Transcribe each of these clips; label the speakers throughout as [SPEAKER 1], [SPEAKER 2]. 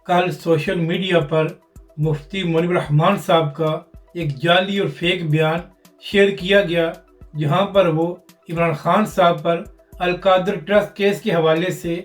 [SPEAKER 1] कल social media पर मुफ्ती मुनीब रहमान साहब का एक जाली और फेक बयान शेयर किया गया, जहां पर वो इमरान खान साहब पर अलकादर ट्रस्ट केस के हवाले से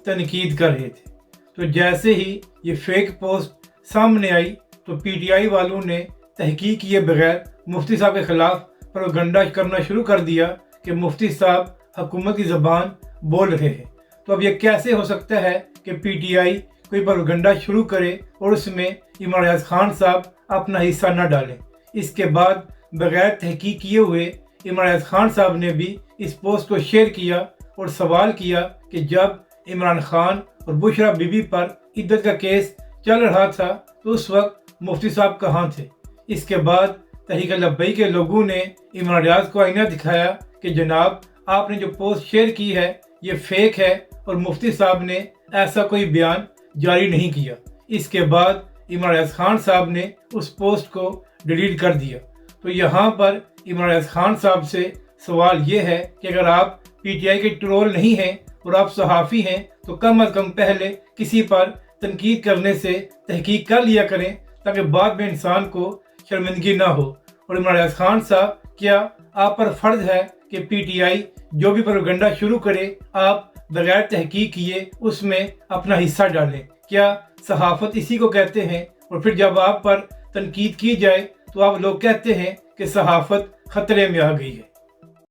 [SPEAKER 1] तनकीद कर रहे थे। तो जैसे ही ये फेक पोस्ट सामने आई तो पीटीआई वालों ने तहकीक किए बगैर मुफ्ती साहब के खिलाफ प्रोपगंडा करना शुरू कर दिया कि मुफ्ती साहब हुकूमत की ज़बान बोल रहे हैं। तो अब ये कैसे हो सकता है कि पीटीआई कोई प्रोपगंडा शुरू करे और उसमें इमरान रियाज खान साहब अपना हिस्सा न डालें। इसके बाद बगैर तहकीक किए हुए इमरान रियाज खान साहब ने भी इस पोस्ट को शेयर किया और सवाल किया कि जब इमरान खान और बुशरा बीबी पर इद्दत का केस चल रहा था तो उस वक्त मुफ्ती साहब कहाँ थे। इसके बाद तहरीक लब्बई के लोगों ने इमरान रियाज को आईना दिखाया कि जनाब आपने जो पोस्ट शेयर की है ये फेक है और मुफ्ती साहब ने ऐसा कोई बयान जारी नहीं किया। इसके बाद इमरान रियाज खान साहब ने उस पोस्ट को डिलीट कर दिया। तो यहाँ पर इमरान रियाज खान साहब से सवाल ये है कि अगर आप पीटीआई के ट्रोल नहीं हैं और आप सहाफ़ी हैं तो कम अज़ कम पहले किसी पर तनकीद करने से तहकीक कर लिया करें, ताकि बाद में इंसान को शर्मिंदगी ना हो। और इमरान रियाज खान साहब, क्या आप पर फ़र्ज है कि पीटीआई जो भी प्रोपगंडा शुरू करे आप बगैर तहकीक किए उसमें अपना हिस्सा डालें? क्या सहाफ़त इसी को कहते हैं? और फिर जब आप पर तनकीद की जाए तो आप लोग कहते हैं कि सहाफ़त ख़तरे में आ गई है।